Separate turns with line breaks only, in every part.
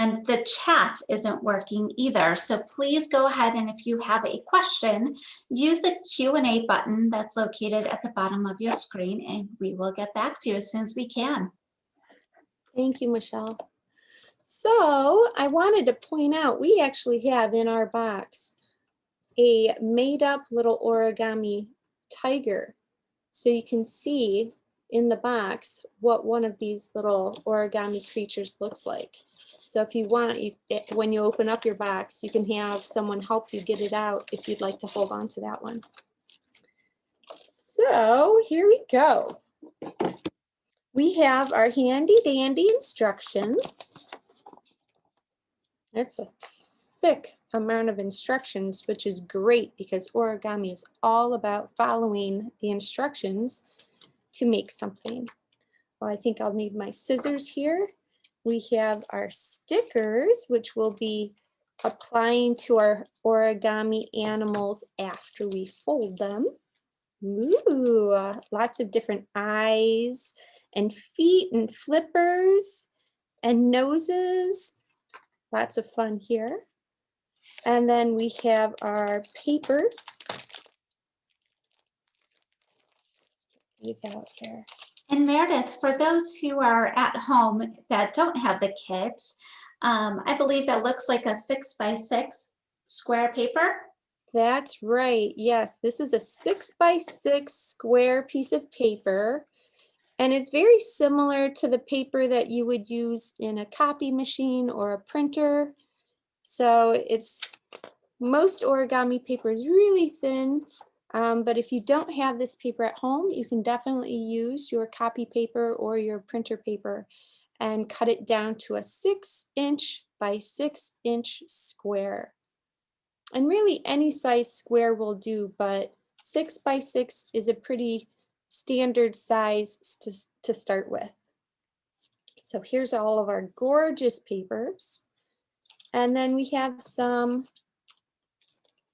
And the chat isn't working either. So please go ahead, and if you have a question, use the Q&A button that's located at the bottom of your screen, and we will get back to you as soon as we can.
Thank you, Michelle. So I wanted to point out, we actually have in our box a made up little origami tiger. So you can see in the box what one of these little origami creatures looks like. So if you want, when you open up your box, you can have someone help you get it out if you'd like to hold on to that one. So here we go. We have our handy dandy instructions. It's a thick amount of instructions, which is great because origami is all about following the instructions to make something. Well, I think I'll need my scissors here. We have our stickers, which we'll be applying to our origami animals after we fold them. Ooh, lots of different eyes and feet and flippers and noses. Lots of fun here. And then we have our papers. These out here.
And Meredith, for those who are at home that don't have the kits, I believe that looks like a 6x6 square paper.
That's right. Yes, this is a 6x6 square piece of paper. And it's very similar to the paper that you would use in a copy machine or a printer. So most origami paper is really thin. But if you don't have this paper at home, you can definitely use your copy paper or your printer paper and cut it down to a 6-inch by 6-inch square. And really any size square will do, but 6x6 is a pretty standard size to start with. So here's all of our gorgeous papers. And then we have some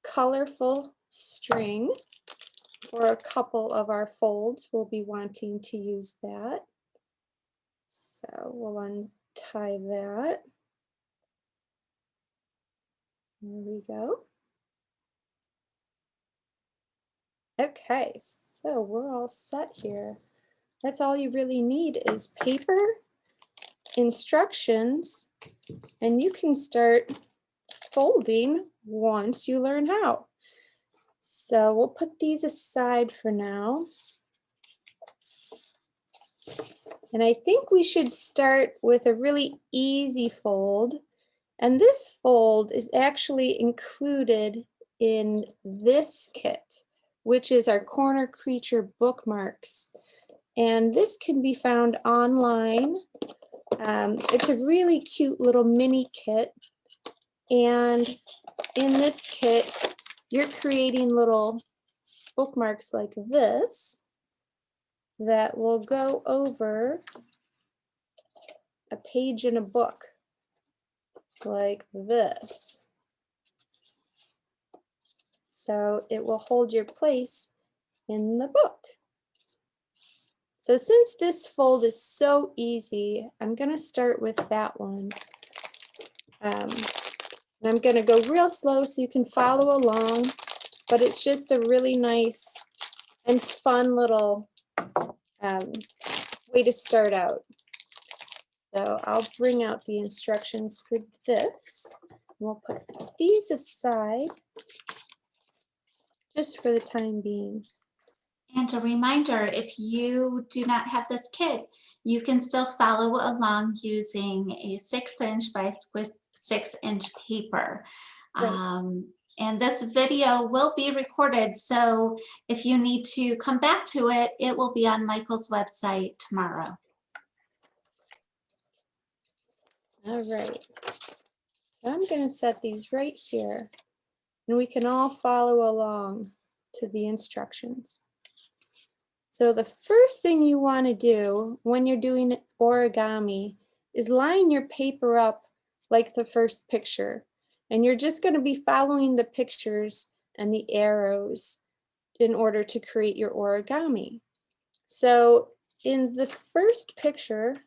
colorful string. For a couple of our folds, we'll be wanting to use that. So we'll untie that. There we go. Okay, so we're all set here. That's all you really need is paper, instructions, and you can start folding once you learn how. So we'll put these aside for now. And I think we should start with a really easy fold. And this fold is actually included in this kit, which is our Corner Creature bookmarks. And this can be found online. It's a really cute little mini kit. And in this kit, you're creating little bookmarks like this that will go over a page in a book like this. So it will hold your place in the book. So since this fold is so easy, I'm going to start with that one. I'm going to go real slow so you can follow along, but it's just a really nice and fun little way to start out. So I'll bring out the instructions for this. We'll put these aside just for the time being.
And a reminder, if you do not have this kit, you can still follow along using a 6-inch by 6-inch paper.
Right.
And this video will be recorded, so if you need to come back to it, it will be on Michael's website tomorrow.
All right. So I'm going to set these right here, and we can all follow along to the instructions. So the first thing you want to do when you're doing origami is line your paper up like the first picture. And you're just going to be following the pictures and the arrows in order to create your origami. So in the first picture,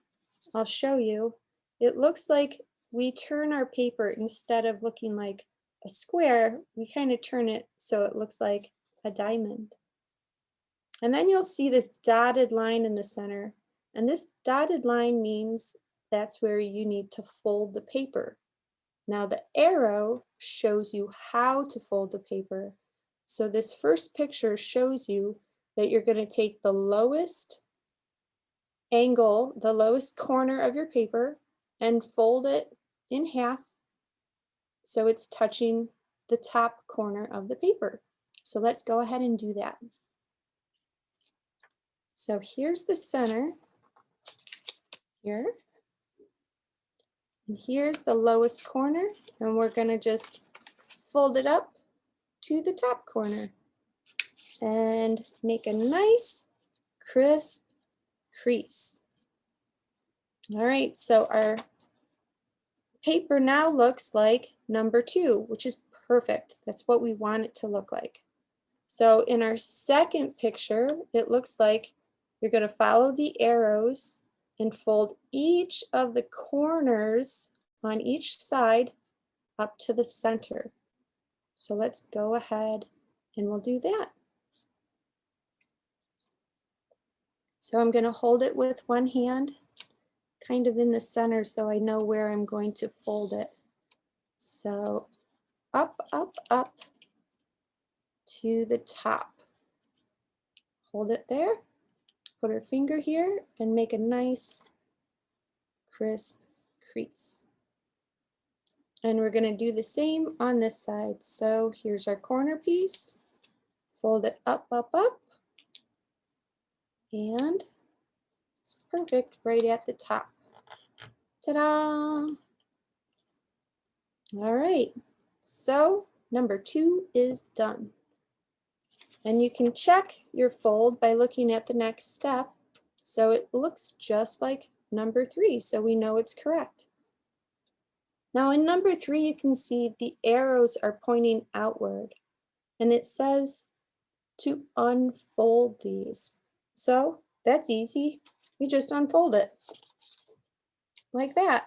I'll show you, it looks like we turn our paper, instead of looking like a square, we kind of turn it so it looks like a diamond. And then you'll see this dotted line in the center. And this dotted line means that's where you need to fold the paper. Now the arrow shows you how to fold the paper. So this first picture shows you that you're going to take the lowest angle, the lowest corner of your paper, and fold it in half so it's touching the top corner of the paper. So let's go ahead and do that. So here's the center here. And here's the lowest corner, and we're going to just fold it up to the top corner and make a nice crisp crease. All right, so our paper now looks like number 2, which is perfect. That's what we want it to look like. So in our second picture, it looks like you're going to follow the arrows and fold each of the corners on each side up to the center. So let's go ahead and we'll do that. So I'm going to hold it with one hand, kind of in the center, so I know where I'm going to fold it. So up, up, up to the top. Hold it there, put our finger here, and make a nice crisp crease. And we're going to do the same on this side. So here's our corner piece. Fold it up, up, up. And it's perfect right at the top. Ta-da! All right, so number 2 is done. And you can check your fold by looking at the next step. So it looks just like number 3, so we know it's correct. Now in number 3, you can see the arrows are pointing outward, and it says to unfold these. So that's easy. We just unfold it like that.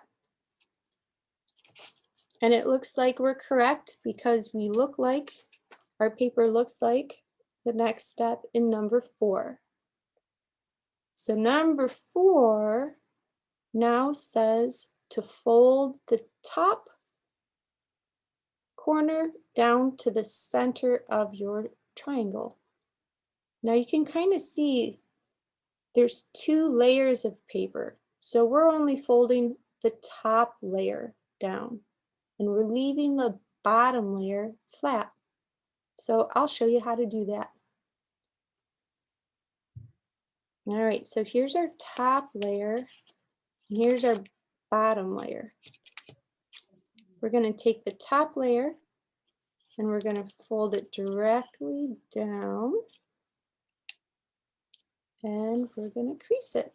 And it looks like we're correct because we look like, our paper looks like the next step in number 4. So number 4 now says to fold the top corner down to the center of your triangle. Now you can kind of see there's 2 layers of paper. So we're only folding the top layer down, and we're leaving the bottom layer flat. So I'll show you how to do that. All right, so here's our top layer, and here's our bottom layer. We're going to take the top layer and we're going to fold it directly down, and we're going to crease it.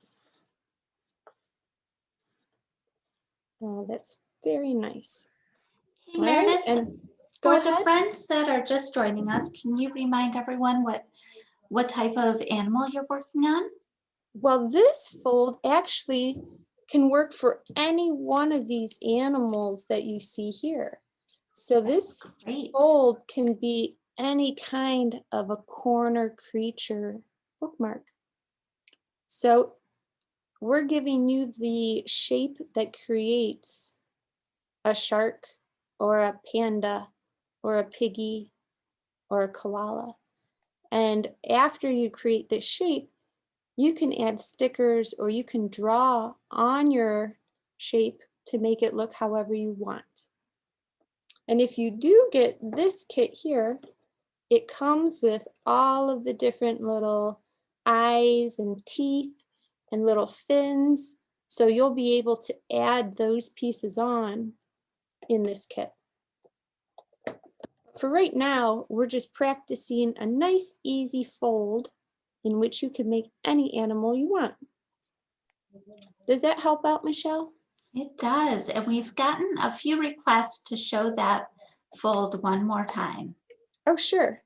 Oh, that's very nice.
Hey,
All right,
Meredith,
and
for
go
the
ahead.
friends that are just joining us, can you remind everyone what type of animal you're working on?
Well, this fold actually can work for any one of these animals that you see here. So this
Great.
fold can be any kind of a corner creature bookmark. So we're giving you the shape that creates a shark or a panda or a piggy or a koala. And after you create this shape, you can add stickers or you can draw on your shape to make it look however you want. And if you do get this kit here, it comes with all of the different little eyes and teeth and little fins. So you'll be able to add those pieces on in this kit. For right now, we're just practicing a nice easy fold in which you can make any animal you want. Does that help out, Michelle?
It does, and we've gotten a few requests to show that fold one more time.
Oh, sure.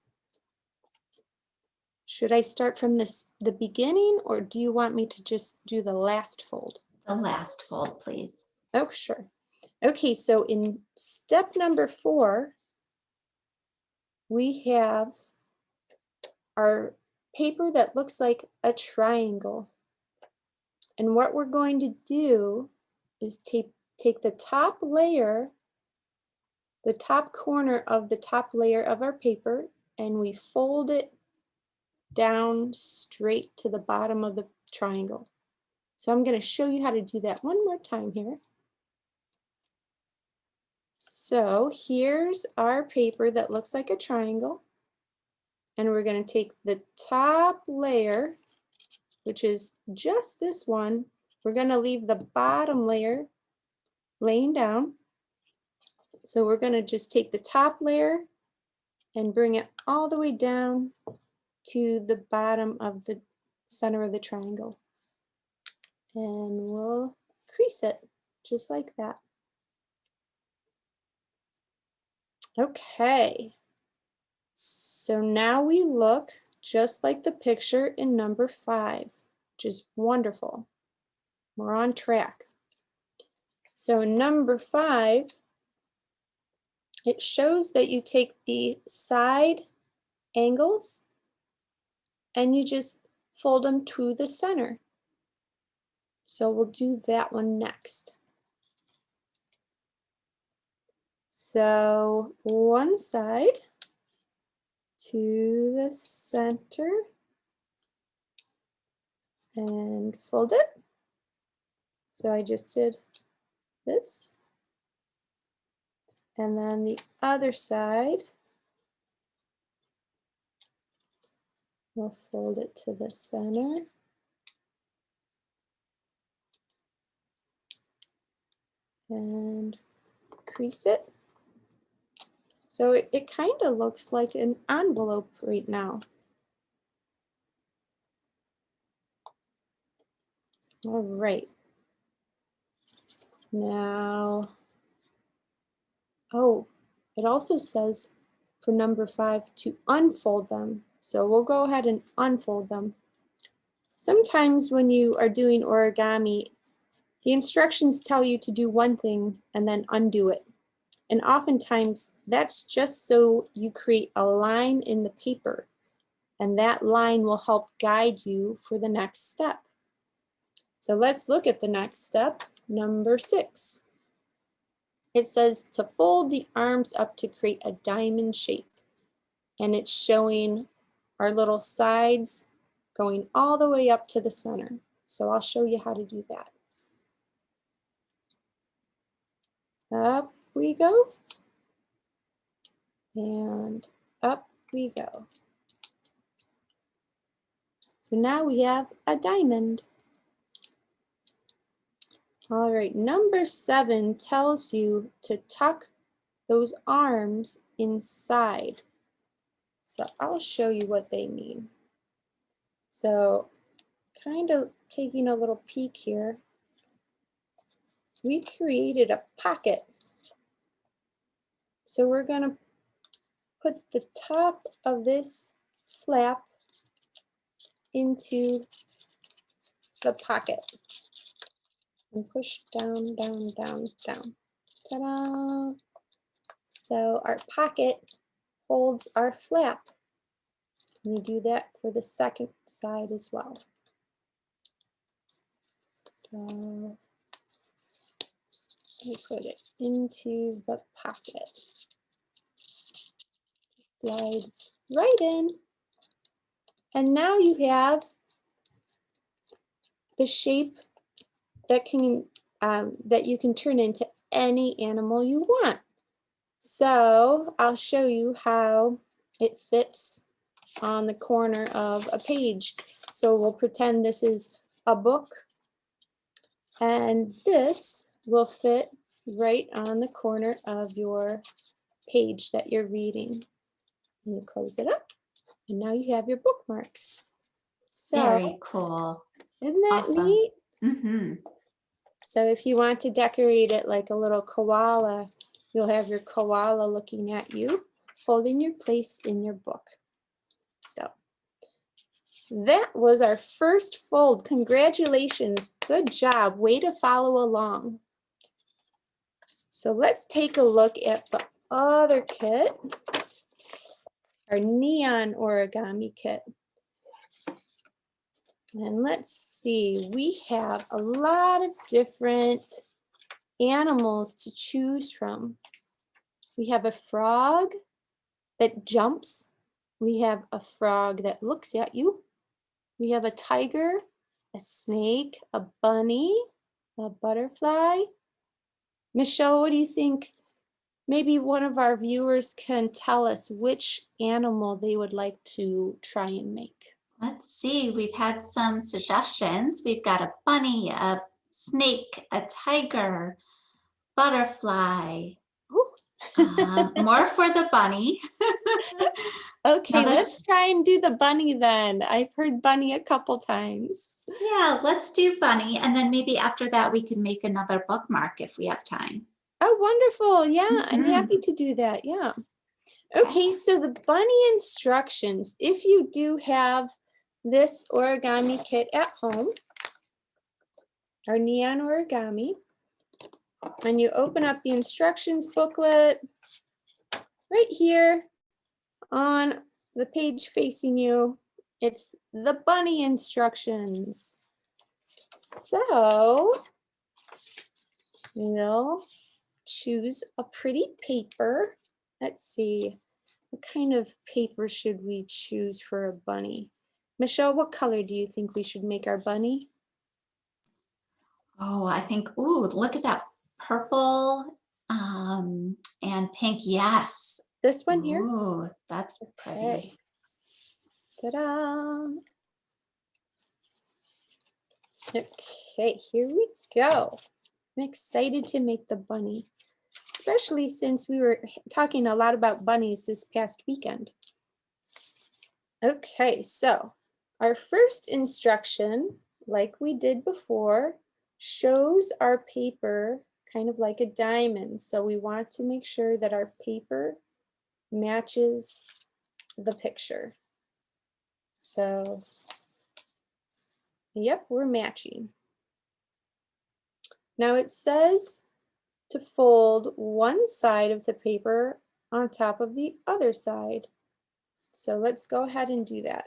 Should I start from the beginning, or do you want me to just do the last fold?
The last fold, please.
Oh, sure. Okay, so in step number 4, we have our paper that looks like a triangle. And what we're going to do is take the top layer, the top corner of the top layer of our paper, and we fold it down straight to the bottom of the triangle. So I'm going to show you how to do that one more time here. So here's our paper that looks like a triangle. And we're going to take the top layer, which is just this one. We're going to leave the bottom layer laying down. So we're going to just take the top layer and bring it all the way down to the bottom of the center of the triangle. And we'll crease it just like that. Okay, so now we look just like the picture in number 5, which is wonderful. We're on track. So in number 5, it shows that you take the side angles and you just fold them to the center. So we'll do that one next. So one side to the center and fold it. So I just did this. And then the other side, we'll fold it to the center. And crease it. So it kind of looks like an envelope right now. All right. Now, oh, it also says for number 5 to unfold them. So we'll go ahead and unfold them. Sometimes when you are doing origami, the instructions tell you to do one thing and then undo it. And oftentimes that's just so you create a line in the paper, and that line will help guide you for the next step. So let's look at the next step, number 6. It says to fold the arms up to create a diamond shape. And it's showing our little sides going all the way up to the center. So I'll show you how to do that. Up we go. And up we go. So now we have a diamond. All right, number 7 tells you to tuck those arms inside. So I'll show you what they mean. So kind of taking a little peek here, we created a pocket. So we're going to put the top of this flap into the pocket and push down, down, down, down. Ta-da! So our pocket holds our flap. And you do that for the second side as well. So we put it into the pocket. Slides right in. And now you have the shape that you can turn into any animal you want. So I'll show you how it fits on the corner of a page. So we'll pretend this is a book, and this will fit right on the corner of your page that you're reading. And you close it up, and now you have your bookmark. So,
very cool.
Isn't that
Awesome.
neat?
Mm-hmm.
So if you want to decorate it like a little koala, you'll have your koala looking at you, holding your place in your book. So that was our first fold. Congratulations. Good job. Way to follow along. So let's take a look at the other kit, our neon origami kit. And let's see, we have a lot of different animals to choose from. We have a frog that jumps. We have a frog that looks at you. We have a tiger, a snake, a bunny, a butterfly. Michelle, what do you think? Maybe one of our viewers can tell us which animal they would like to try and make.
Let's see, we've had some suggestions. We've got a bunny, a snake, a tiger, butterfly. More for the bunny.
Okay,
Now
let's try and do the bunny then. I've heard bunny a couple times.
Yeah, let's do bunny. And then maybe after that, we can make another bookmark if we have time.
Oh, wonderful. Yeah, I'm
Mhm.
happy to do that. Yeah. Okay, so the bunny instructions. If you do have this origami kit at home, our neon origami, and you open up the instructions booklet right here on the page facing you, it's the bunny instructions. So we'll choose a pretty paper. Let's see, what kind of paper should we choose for a bunny? Michelle, what color do you think we should make our bunny?
Oh, I think, ooh, look at that purple and pink. Yes.
This one here?
Ooh, that's pretty.
Okay. Ta-da! Okay, here we go. I'm excited to make the bunny, especially since we were talking a lot about bunnies this past weekend. Okay, so our first instruction, like we did before, shows our paper kind of like a diamond. So we want to make sure that our paper matches the picture. So, yep, we're matching. Now it says to fold one side of the paper on top of the other side. So let's go ahead and do that.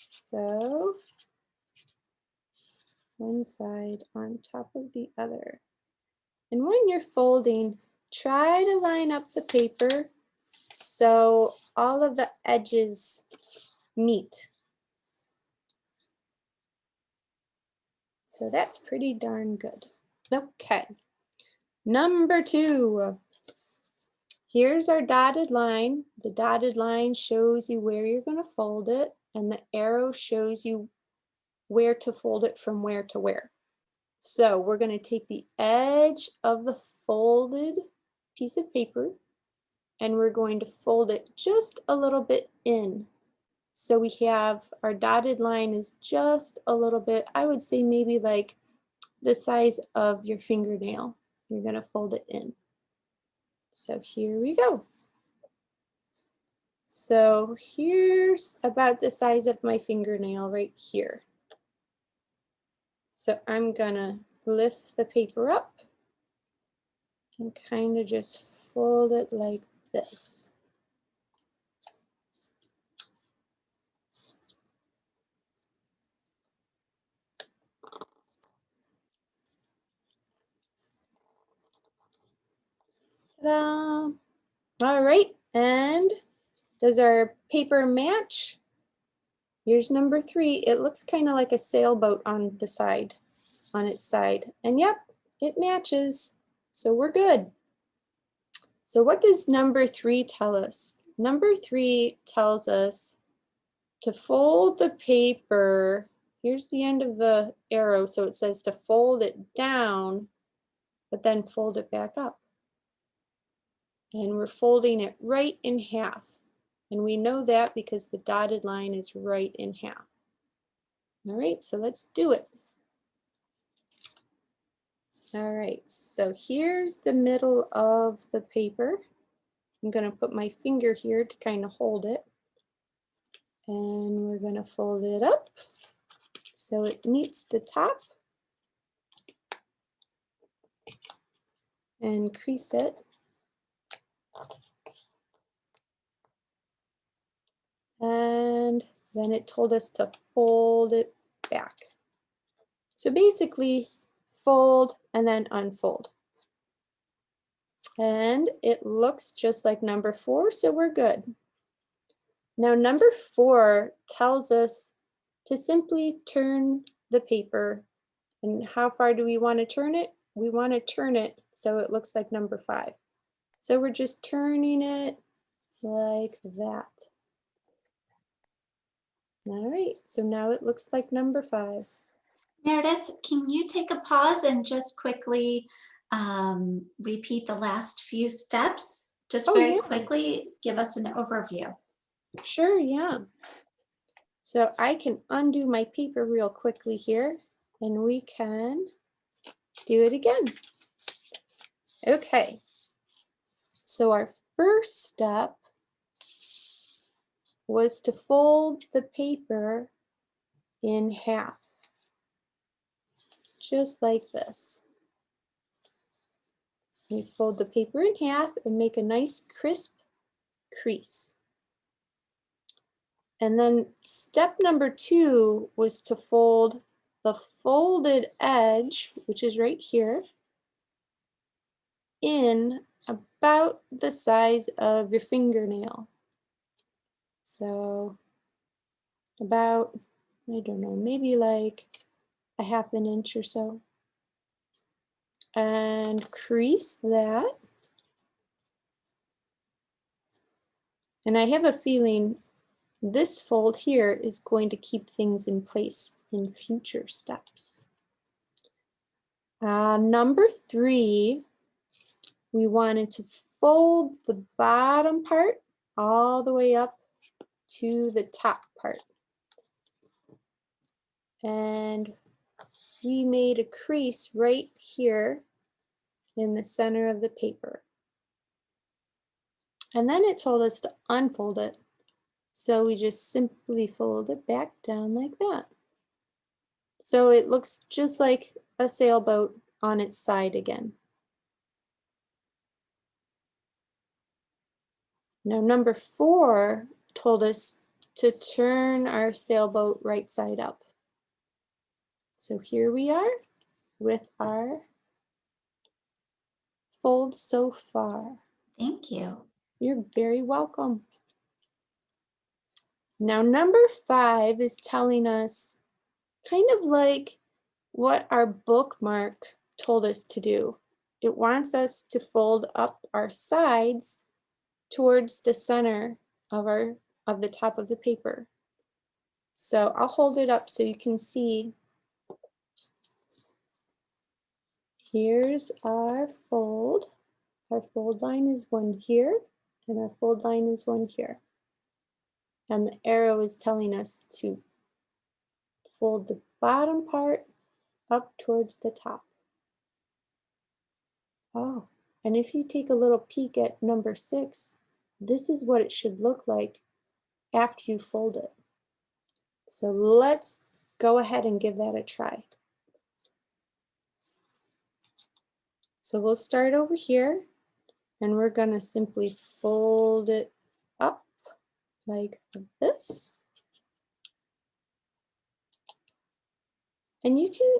So one side on top of the other. And when you're folding, try to line up the paper so all of the edges meet. So that's pretty darn good. Okay, number 2. Here's our dotted line. The dotted line shows you where you're going to fold it, and the arrow shows you where to fold it from where to where. So we're going to take the edge of the folded piece of paper and we're going to fold it just a little bit in. So we have our dotted line is just a little bit, I would say maybe like the size of your fingernail. You're going to fold it in. So here we go. So here's about the size of my fingernail right here. So I'm gonna lift the paper up and kind of just fold it like this. Ta-da! All right, and does our paper match? Here's number 3. It looks kind of like a sailboat on the side, on its side. And yep, it matches. So we're good. So what does number 3 tell us? Number 3 tells us to fold the paper. Here's the end of the arrow. So it says to fold it down, but then fold it back up. And we're folding it right in half. And we know that because the dotted line is right in half. All right, so let's do it. All right, so here's the middle of the paper. I'm going to put my finger here to kind of hold it. And we're going to fold it up so it meets the top. and crease it. And then it told us to fold it back. So basically, fold and then unfold. And it looks just like number 4, so we're good. Now number 4 tells us to simply turn the paper. And how far do we want to turn it? We want to turn it so it looks like number 5. So we're just turning it like that. All right, so now it looks like number 5.
Meredith, can you take a pause and just quickly repeat the last few steps? Just
Oh,
very
yeah.
quickly, give us an overview.
Sure, yeah. So I can undo my paper real quickly here, and we can do it again. Okay, so our first step was to fold the paper in half, just like this. We fold the paper in half and make a nice crisp crease. And then step number 2 was to fold the folded edge, which is right here, in about the size of your fingernail. So about, I don't know, maybe like a ½ an inch or so. And crease that. And I have a feeling this fold here is going to keep things in place in future steps. Number 3, we wanted to fold the bottom part all the way up to the top part. And we made a crease right here in the center of the paper. And then it told us to unfold it. So we just simply fold it back down like that. So it looks just like a sailboat on its side again. Now number 4 told us to turn our sailboat right side up. So here we are with our fold so far.
Thank you.
You're very welcome. Now number 5 is telling us kind of like what our bookmark told us to do. It wants us to fold up our sides towards the center of the top of the paper. So I'll hold it up so you can see. Here's our fold. Our fold line is one here, and our fold line is one here. And the arrow is telling us to fold the bottom part up towards the top. Oh, and if you take a little peek at number 6, this is what it should look like after you fold it. So let's go ahead and give that a try. So we'll start over here, and we're going to simply fold it up like this. And you can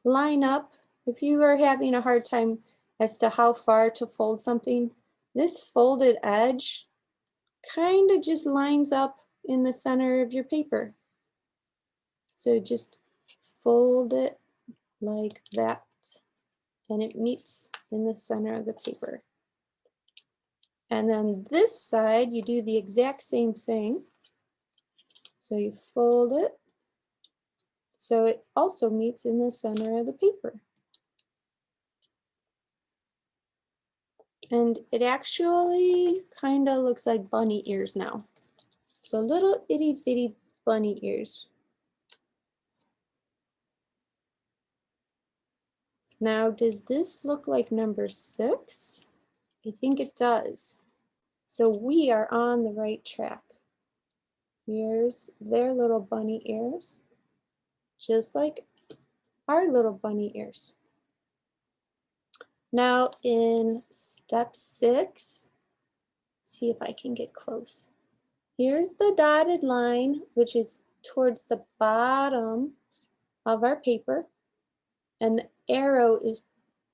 line up if you are having a hard time as to how far to fold something. This folded edge kind of just lines up in the center of your paper. So just fold it like that, and it meets in the center of the paper. And then this side, you do the exact same thing. So you fold it so it also meets in the center of the paper. And it actually kind of looks like bunny ears now. So little itty bitty bunny ears. Now, does this look like number 6? I think it does. So we are on the right track. Here's their little bunny ears, just like our little bunny ears. Now in step 6, see if I can get close. Here's the dotted line, which is towards the bottom of our paper, and the arrow is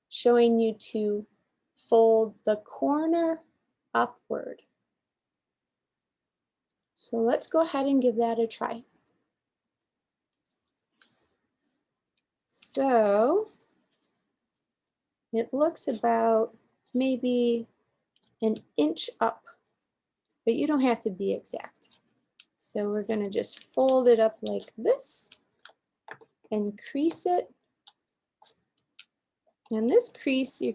showing you to fold the corner upward. So let's go ahead and give that a try. So it looks about maybe an inch up, but you don't have to be exact. So we're going to just fold it up like this and crease it. And this crease, you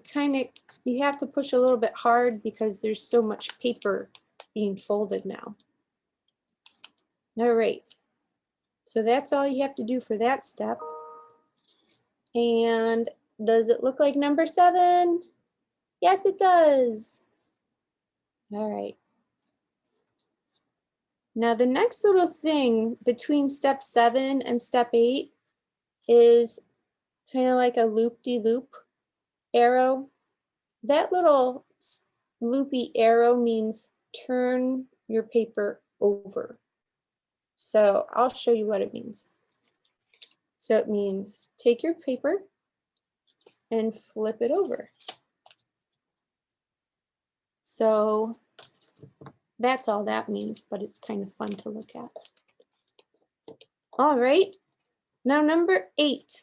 have to push a little bit hard because there's so much paper being folded now. All right, so that's all you have to do for that step. And does it look like number 7? Yes, it does. All right. Now the next little thing between step 7 and step 8 is kind of like a loop-de-loop arrow. That little loopy arrow means turn your paper over. So I'll show you what it means. So it means take your paper and flip it over. So that's all that means, but it's kind of fun to look at. All right, now number 8.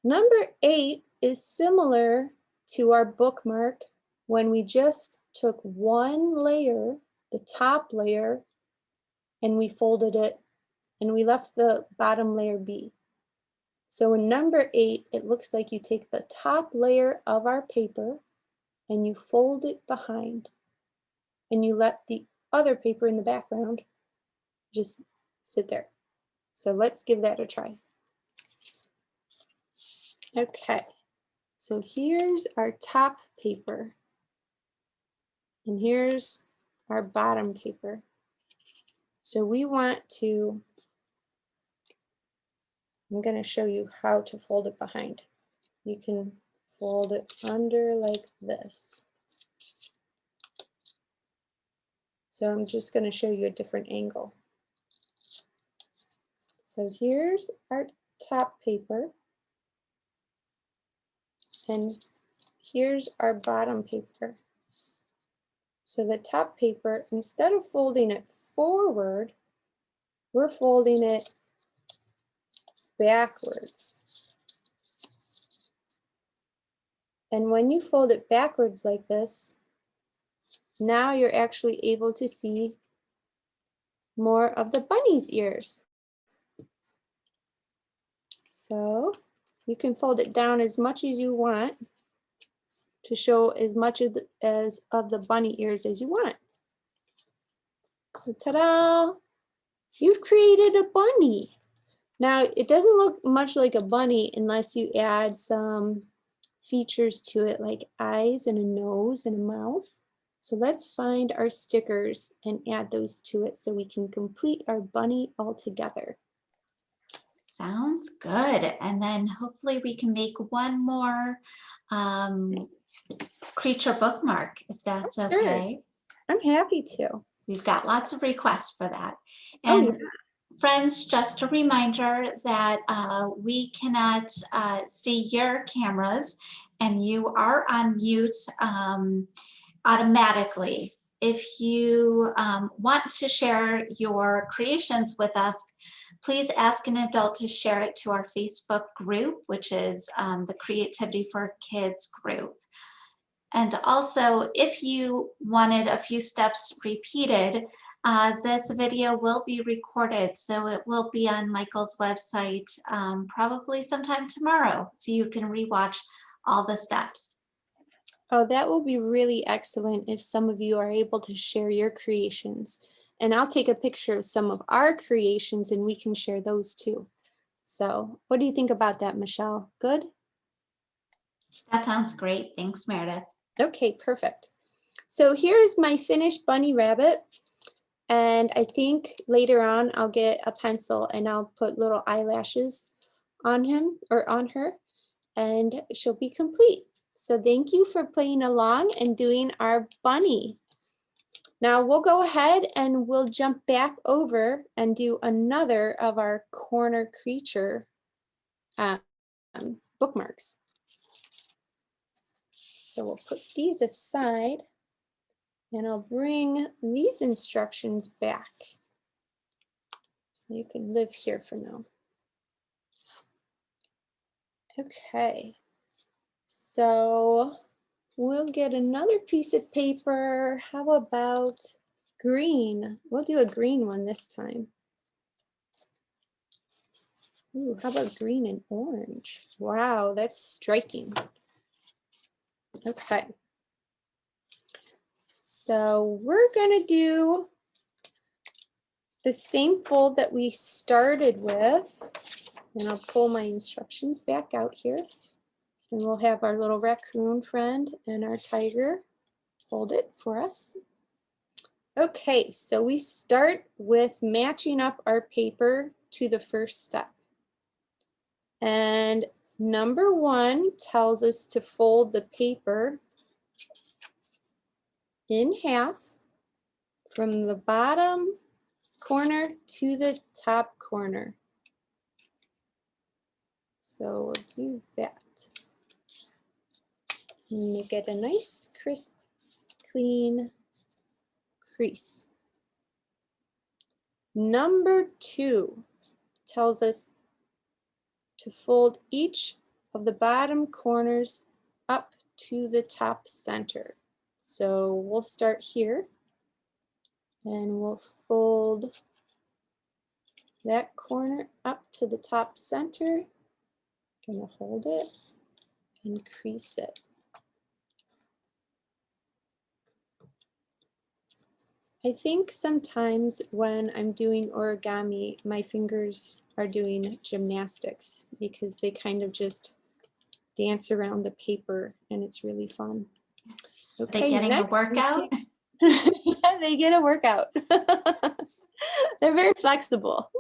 Number 8 is similar to our bookmark when we just took one layer, the top layer, and we folded it and we left the bottom layer be. So in number 8, it looks like you take the top layer of our paper and you fold it behind and you let the other paper in the background just sit there. So let's give that a try. Okay, so here's our top paper and here's our bottom paper. So we want to, I'm going to show you how to fold it behind. You can fold it under like this. So I'm just going to show you a different angle. So here's our top paper and here's our bottom paper. So the top paper, instead of folding it forward, we're folding it backwards. And when you fold it backwards like this, now you're actually able to see more of the bunny's ears. So you can fold it down as much as you want to show as much of the bunny ears as you want. So ta-da! You've created a bunny. Now it doesn't look much like a bunny unless you add some features to it like eyes and a nose and a mouth. So let's find our stickers and add those to it so we can complete our bunny all together.
Sounds good. And then hopefully we can make one more creature bookmark, if that's okay.
Sure. I'm happy to.
We've got lots of requests for that.
Oh,
And
yeah.
friends, just a reminder that we cannot see your cameras and you are on mute automatically. If you want to share your creations with us, please ask an adult to share it to our Facebook group, which is the Creativity for Kids group. And also, if you wanted a few steps repeated, this video will be recorded, so it will be on Michael's website probably sometime tomorrow, so you can rewatch all the steps.
Oh, that will be really excellent if some of you are able to share your creations. And I'll take a picture of some of our creations and we can share those too. So what do you think about that, Michelle? Good?
That sounds great. Thanks, Meredith.
Okay, perfect. So here's my finished bunny rabbit. And I think later on I'll get a pencil and I'll put little eyelashes on him or on her. and she'll be complete. So thank you for playing along and doing our bunny. Now we'll go ahead and we'll jump back over and do another of our corner creature bookmarks. So we'll put these aside and I'll bring these instructions back. So you can live here for now. Okay, so we'll get another piece of paper. How about green? We'll do a green one this time. Ooh, how about green and orange? Wow, that's striking. Okay. So we're gonna do the same fold that we started with. And I'll pull my instructions back out here. And we'll have our little raccoon friend and our tiger hold it for us. Okay, so we start with matching up our paper to the first step. And number 1 tells us to fold the paper in half from the bottom corner to the top corner. So we'll do that. Make it a nice, crisp, clean crease. Number 2 tells us to fold each of the bottom corners up to the top center. So we'll start here and we'll fold that corner up to the top center. Gonna hold it and crease it. I think sometimes when I'm doing origami, my fingers are doing gymnastics because they kind of just dance around the paper and it's really fun. Okay,
They getting a workout?
Yeah, they get a workout. They're very flexible.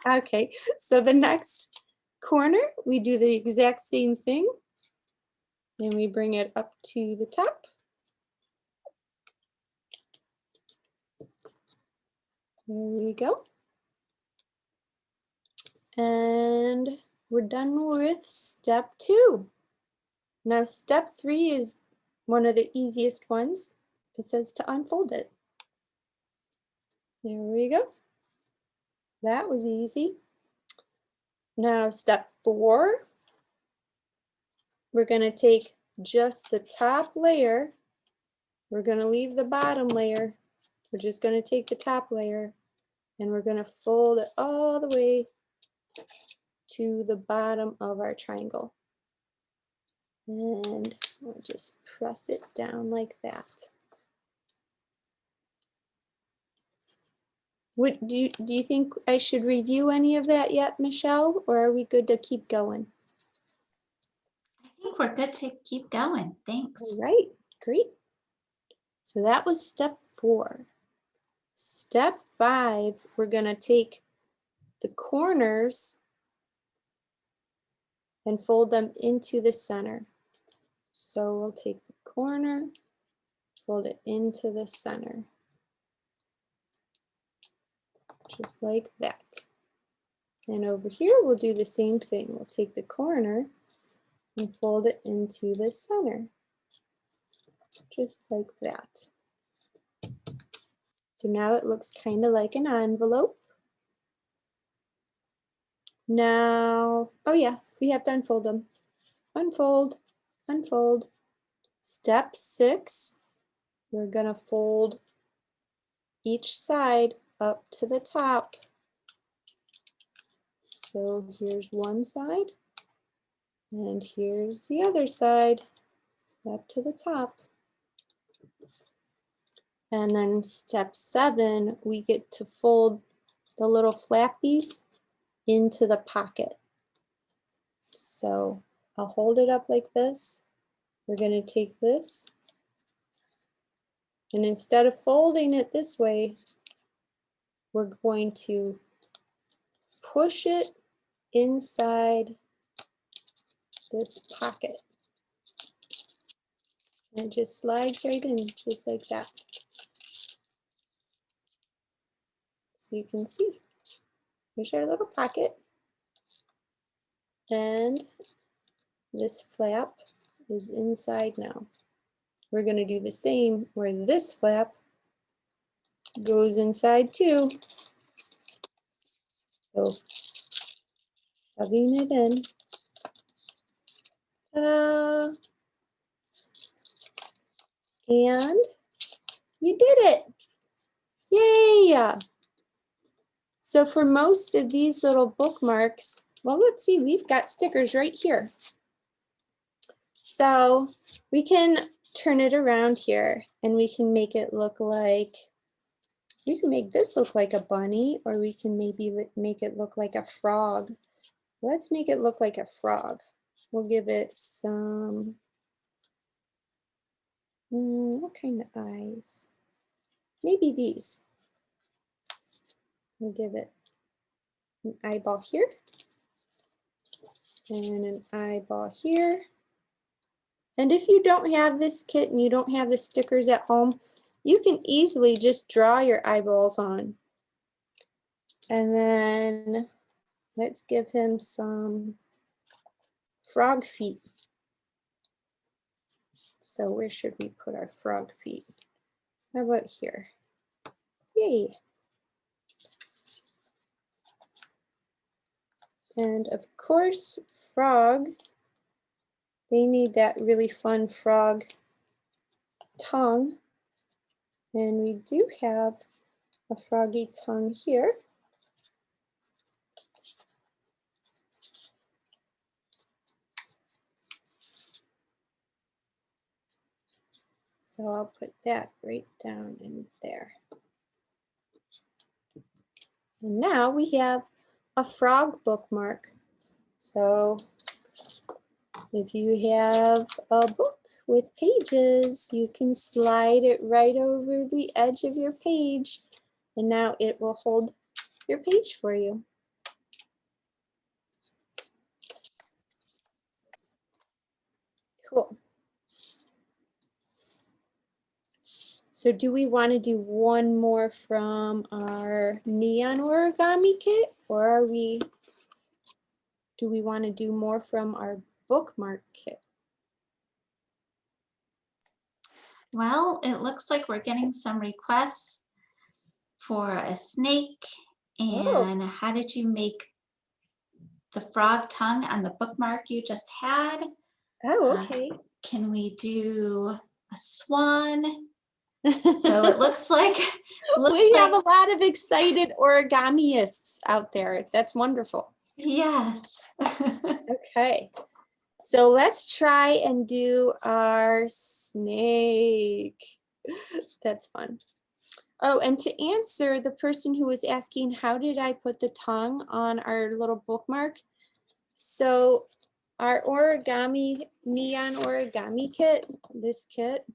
Okay, so the next corner, we do the exact same thing. And we bring it up to the top. There we go. And we're done with step 2. Now step 3 is one of the easiest ones. It says to unfold it. There we go. That was easy. Now step 4, we're going to take just the top layer. We're going to leave the bottom layer. We're just going to take the top layer and we're going to fold it all the way to the bottom of our triangle. And we'll just press it down like that. Do you think I should review any of that yet, Michelle, or are we good to keep going?
I think we're good to keep going. Thanks.
All right, great. So that was step 4. Step 5, we're going to take the corners and fold them into the center. So we'll take the corner, fold it into the center. Just like that. And over here, we'll do the same thing. We'll take the corner and fold it into the center. Just like that. So now it looks kind of like an envelope. Now, oh yeah, we have to unfold them. Unfold, unfold. Step 6, we're gonna fold each side up to the top. So here's one side, and here's the other side, up to the top. And then step 7, we get to fold the little flappies into the pocket. So I'll hold it up like this. We're going to take this, and instead of folding it this way, we're going to push it inside this pocket. And it just slides right in, just like that. So you can see, here's our little pocket. And this flap is inside now. We're going to do the same where this flap goes inside too. So shoving it in. Ta-da! And you did it. Yay! So for most of these little bookmarks, well, let's see, we've got stickers right here. So we can turn it around here and we can make it look like, we can make this look like a bunny, or we can maybe make it look like a frog. Let's make it look like a frog. We'll give it some, what kind of eyes? Maybe these. We'll give it an eyeball here and an eyeball here. And if you don't have this kit and you don't have the stickers at home, you can easily just draw your eyeballs on. And then let's give him some frog feet. So where should we put our frog feet? How about here? Yay. And of course, frogs, they need that really fun frog tongue. And we do have a froggy tongue here. So I'll put that right down in there. And now we have a frog bookmark. So if you have a book with pages, you can slide it right over the edge of your page, and now it will hold your page for you. Cool. So do we want to do one more from our neon origami kit, or do we want to do more from our bookmark kit?
Well, it looks like we're getting some requests for a snake. And how did you make the frog tongue on the bookmark you just had?
Oh, okay.
Can we do a swan? So it looks like
we have a lot of excited origamyists out there. That's wonderful.
Yes.
Okay. So let's try and do our snake. That's fun. Oh, and to answer the person who was asking, how did I put the tongue on our little bookmark? So our origami, neon origami kit, this kit,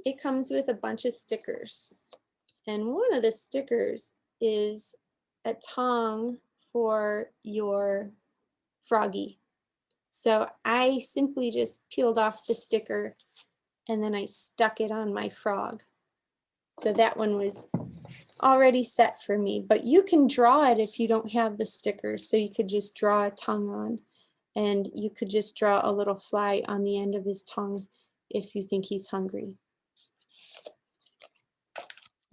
it comes with a bunch of stickers. And one of the stickers is a tongue for your froggy. So I simply just peeled off the sticker and then I stuck it on my frog. So that one was already set for me, but you can draw it if you don't have the stickers. So you could just draw a tongue on, and you could just draw a little fly on the end of his tongue if you think he's hungry.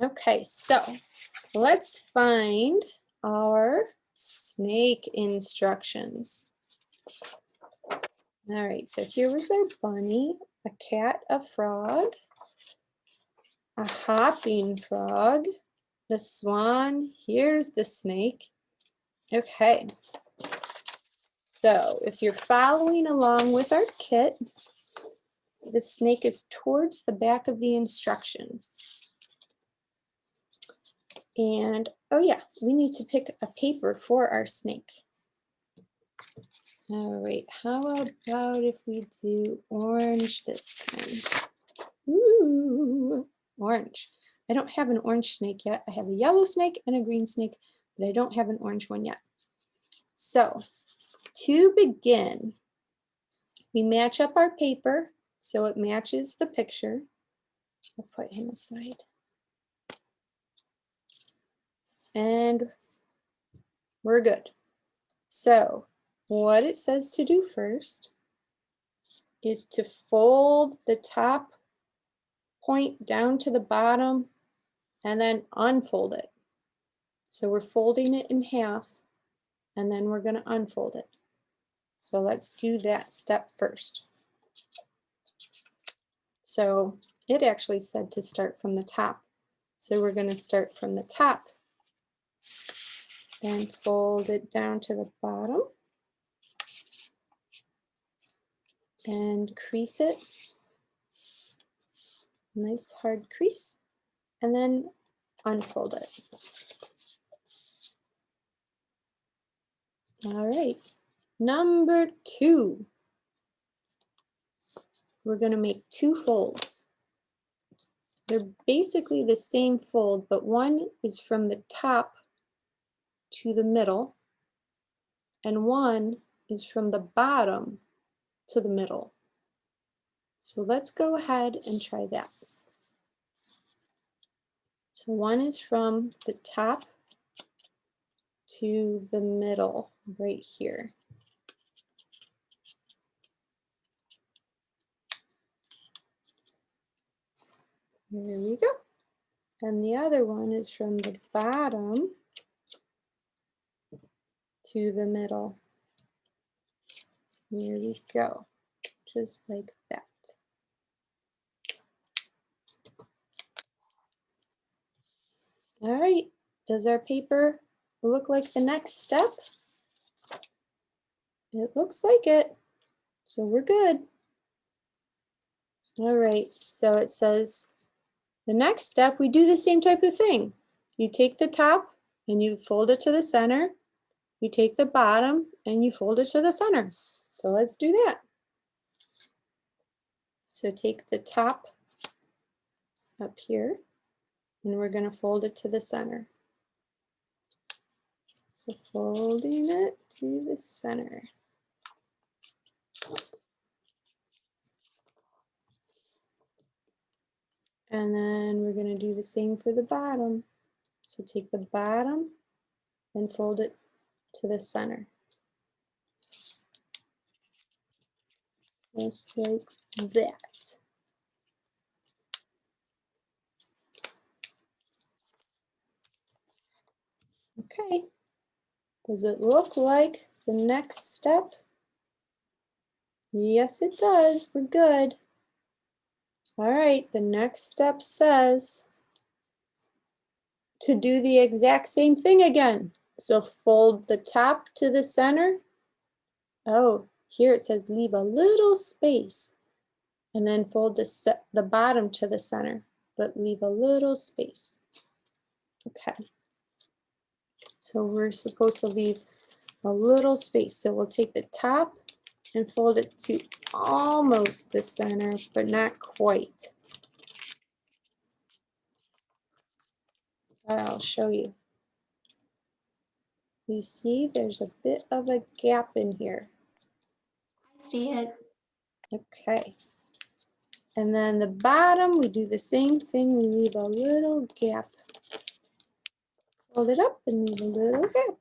Okay, so let's find our snake instructions. All right, so here was our bunny, a cat, a frog, a hopping frog, the swan, here's the snake. Okay, so if you're following along with our kit, the snake is towards the back of the instructions. And oh yeah, we need to pick a paper for our snake. All right, how about if we do orange this time? Ooh, orange. I don't have an orange snake yet. I have a yellow snake and a green snake, but I don't have an orange one yet. So To begin, we match up our paper so it matches the picture. I'll put him aside. And we're good. So what it says to do first is to fold the top point down to the bottom and then unfold it. So we're folding it in half and then we're going to unfold it. So let's do that step first. So it actually said to start from the top. So we're going to start from the top and fold it down to the bottom and crease it. Nice hard crease, and then unfold it. All right, number 2. We're going to make 2 folds. They're basically the same fold, but one is from the top to the middle, and one is from the bottom to the middle. So let's go ahead and try that. So one is from the top to the middle right here. There we go. And the other one is from the bottom to the middle. Here we go, just like that. All right, does our paper look like the next step? It looks like it, so we're good. All right, so it says the next step, we do the same type of thing. You take the top and you fold it to the center. You take the bottom and you fold it to the center. So let's do that. So take the top up here and we're going to fold it to the center. So folding it to the center. And then we're going to do the same for the bottom. So take the bottom and fold it to the center. Just like that. Okay. Does it look like the next step? Yes, it does. We're good. All right, the next step says to do the exact same thing again. So fold the top to the center. Oh, here it says leave a little space. And then fold the bottom to the center, but leave a little space. Okay. So we're supposed to leave a little space. So we'll take the top and fold it to almost the center, but not quite. I'll show you. You see there's a bit of a gap in here.
I see it.
Okay. And then the bottom, we do the same thing. We leave a little gap. Fold it up and leave a little gap.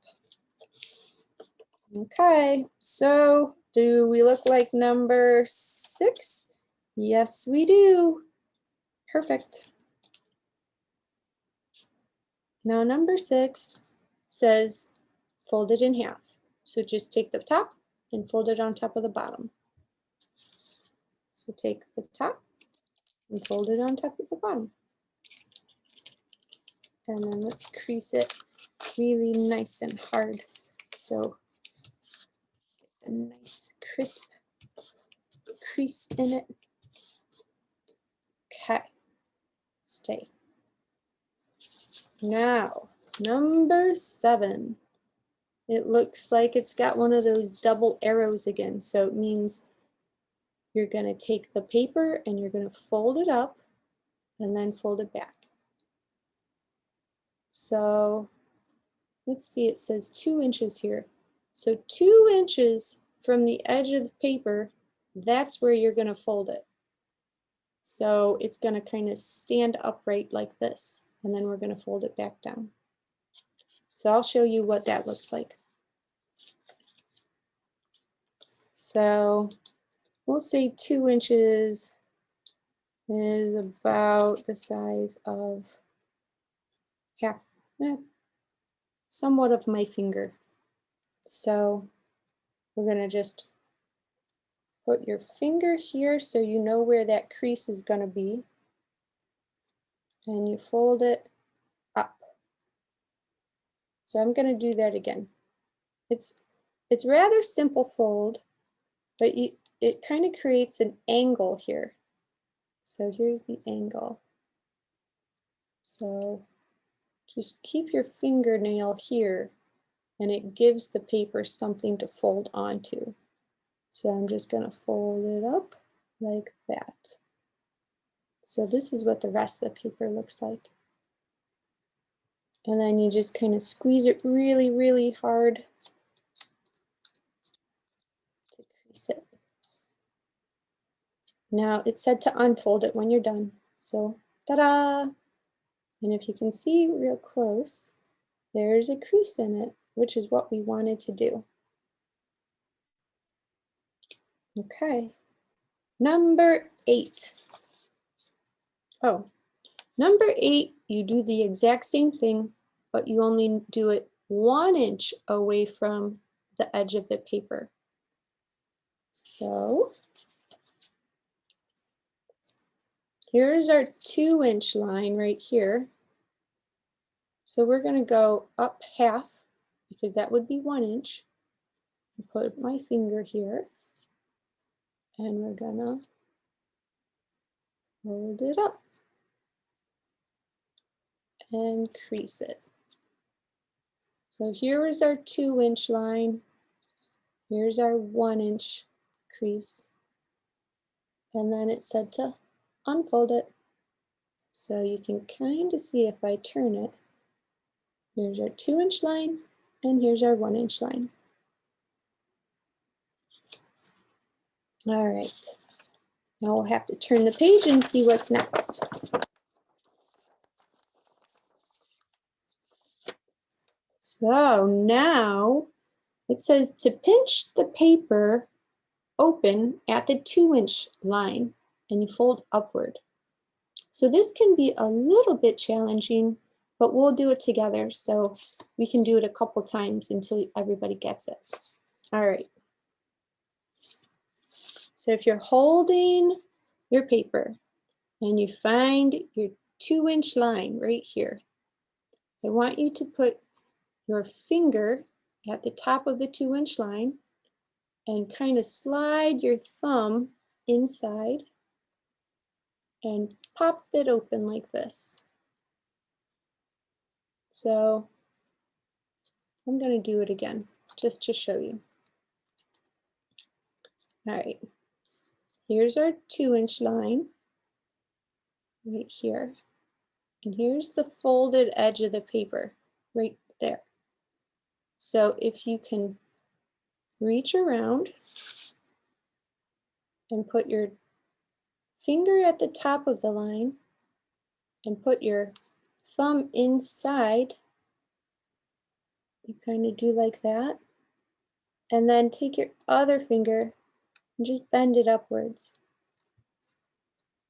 Okay, so do we look like number 6? Yes, we do. Perfect. Now number 6 says fold it in half. So just take the top and fold it on top of the bottom. So take the top and fold it on top of the bottom. And then let's crease it really nice and hard. So it's a nice crisp crease in it. Okay, stay. Now, number 7. It looks like it's got one of those double arrows again. So it means you're going to take the paper and you're going to fold it up and then fold it back. So let's see, it says 2 inches here. So 2 inches from the edge of the paper, that's where you're going to fold it. So it's going to kind of stand upright like this, and then we're going to fold it back down. So I'll show you what that looks like. So we'll say 2 inches is about the size of half, somewhat of my finger. So we're going to just put your finger here so you know where that crease is going to be. And you fold it up. So I'm going to do that again. It's rather simple fold, but it kind of creates an angle here. So here's the angle. So just keep your fingernail here, and it gives the paper something to fold onto. So I'm just going to fold it up like that. So this is what the rest of the paper looks like. And then you just kind of squeeze it really, really hard to crease it. Now it said to unfold it when you're done. So ta-da! And if you can see real close, there's a crease in it, which is what we wanted to do. Okay, number 8. Oh, number 8, you do the exact same thing, but you only do it 1 inch away from the edge of the paper. So here's our 2-inch line right here. So we're going to go up half, because that would be 1 inch. Put my finger here, and we're gonna hold it up and crease it. So here is our 2-inch line. Here's our 1-inch crease. And then it said to unfold it. So you can kind of see if I turn it. Here's our 2-inch line, and here's our 1-inch line. All right. Now we'll have to turn the page and see what's next. So now it says to pinch the paper open at the 2-inch line, and you fold upward. So this can be a little bit challenging, but we'll do it together so we can do it a couple times until everybody gets it. All right. So if you're holding your paper and you find your 2-inch line right here, I want you to put your finger at the top of the 2-inch line and kind of slide your thumb inside and pop it open like this. So I'm going to do it again just to show you. All right, here's our 2-inch line right here. And here's the folded edge of the paper right there. So if you can reach around and put your finger at the top of the line and put your thumb inside, you kind of do like that. And then take your other finger and just bend it upwards.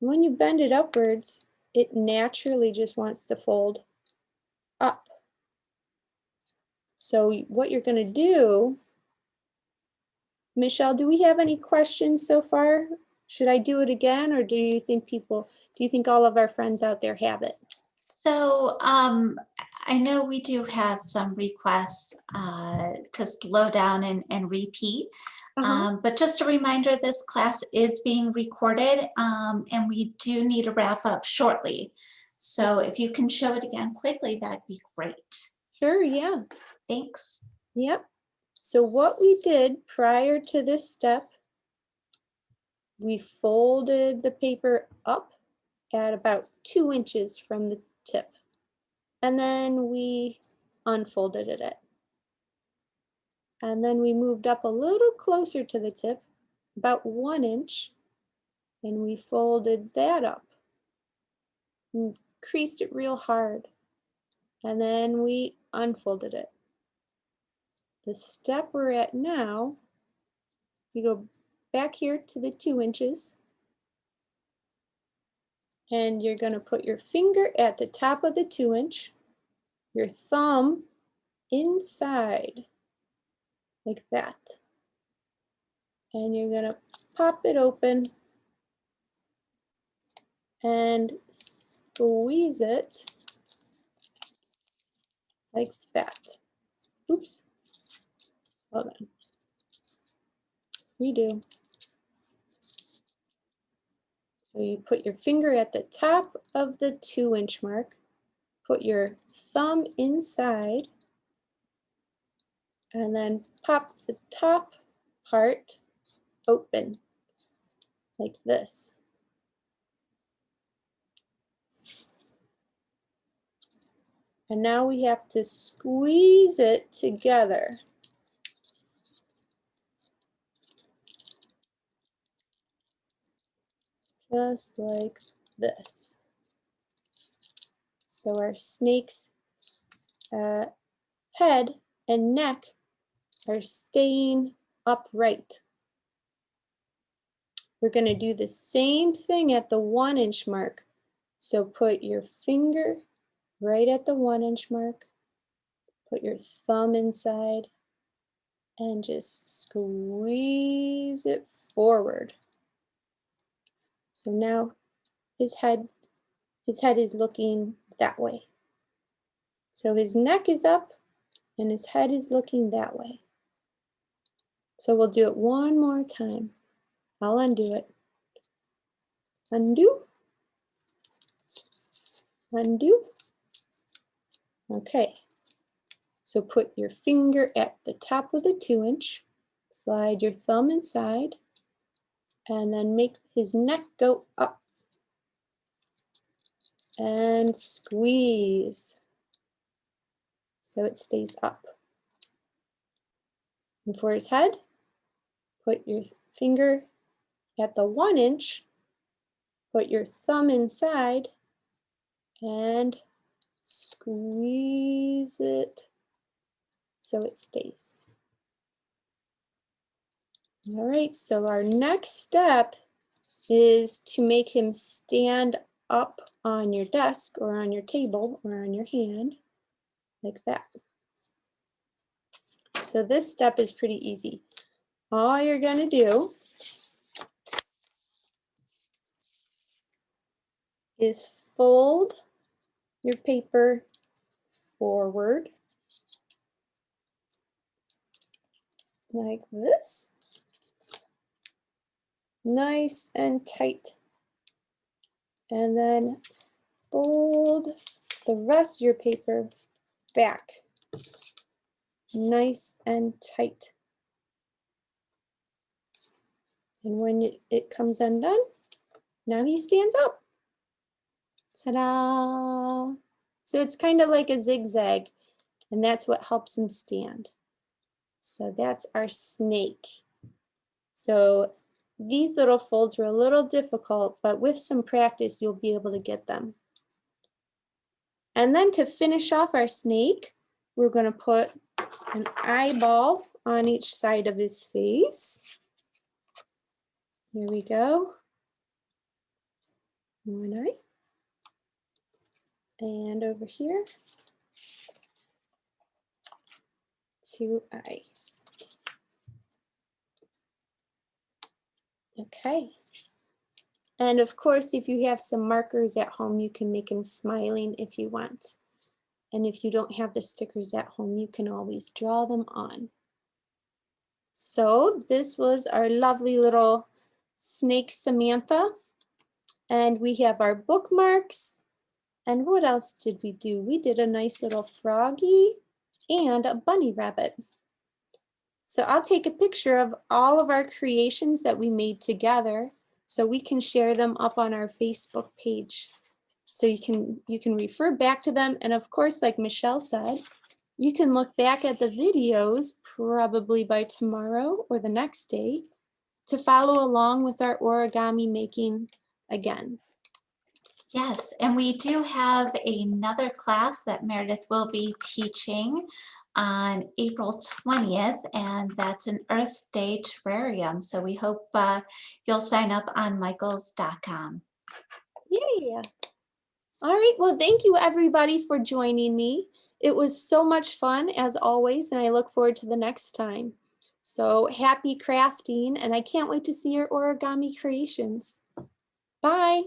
When you bend it upwards, it naturally just wants to fold up. So what you're going to do, Michelle, do we have any questions so far? Should I do it again, or do you think all of our friends out there have it?
So I know we do have some requests to slow down and repeat. But just a reminder, this class is being recorded and we do need to wrap up shortly. So if you can show it again quickly, that'd be great.
Sure, yeah.
Thanks.
Yep. So what we did prior to this step, we folded the paper up at about 2 inches from the tip. And then we unfolded it. And then we moved up a little closer to the tip, about 1 inch, and we folded that up and creased it real hard. And then we unfolded it. The step we're at now, you go back here to the 2 inches, and you're going to put your finger at the top of the 2 inch, your thumb inside, like that. And you're going to pop it open and squeeze it like that. Oops. Hold on. Redo. So you put your finger at the top of the 2 inch mark, put your thumb inside, and then pop the top part open like this. And now we have to squeeze it together. Just like this. So our snake's head and neck are staying upright. We're going to do the same thing at the 1 inch mark. So put your finger right at the 1 inch mark, put your thumb inside, and just squeeze it forward. So now his head is looking that way. So his neck is up and his head is looking that way. So we'll do it one more time. I'll undo it. Undo. Undo. Okay. So put your finger at the top of the 2 inch, slide your thumb inside, and then make his neck go up. And squeeze so it stays up. And for his head, put your finger at the 1 inch, put your thumb inside, and squeeze it so it stays. All right, so our next step is to make him stand up on your desk or on your table or on your hand, like that. So this step is pretty easy. All you're going to do is fold your paper forward like this, nice and tight, and then fold the rest of your paper back, nice and tight. And when it comes undone, now he stands up. Ta-da! So it's kind of like a zigzag, and that's what helps him stand. So that's our snake. So these little folds were a little difficult, but with some practice, you'll be able to get them. And then to finish off our snake, we're going to put an eyeball on each side of his face. Here we go. One eye. And over here, 2 eyes. Okay. And of course, if you have some markers at home, you can make him smiling if you want. And if you don't have the stickers at home, you can always draw them on. So this was our lovely little snake Samantha. And we have our bookmarks. And what else did we do? We did a nice little froggy and a bunny rabbit. So I'll take a picture of all of our creations that we made together so we can share them up on our Facebook page. So you can refer back to them. And of course, like Michelle said, You can look back at the videos probably by tomorrow or the next day to follow along with our origami making again.
Yes, and we do have another class that Meredith will be teaching on April 20th, and that's an Earth Day terrarium. So we hope you'll sign up on michaels.com.
Yeah. All right, well, thank you everybody for joining me. It was so much fun as always, and I look forward to the next time. So happy crafting, and I can't wait to see your origami creations. Bye.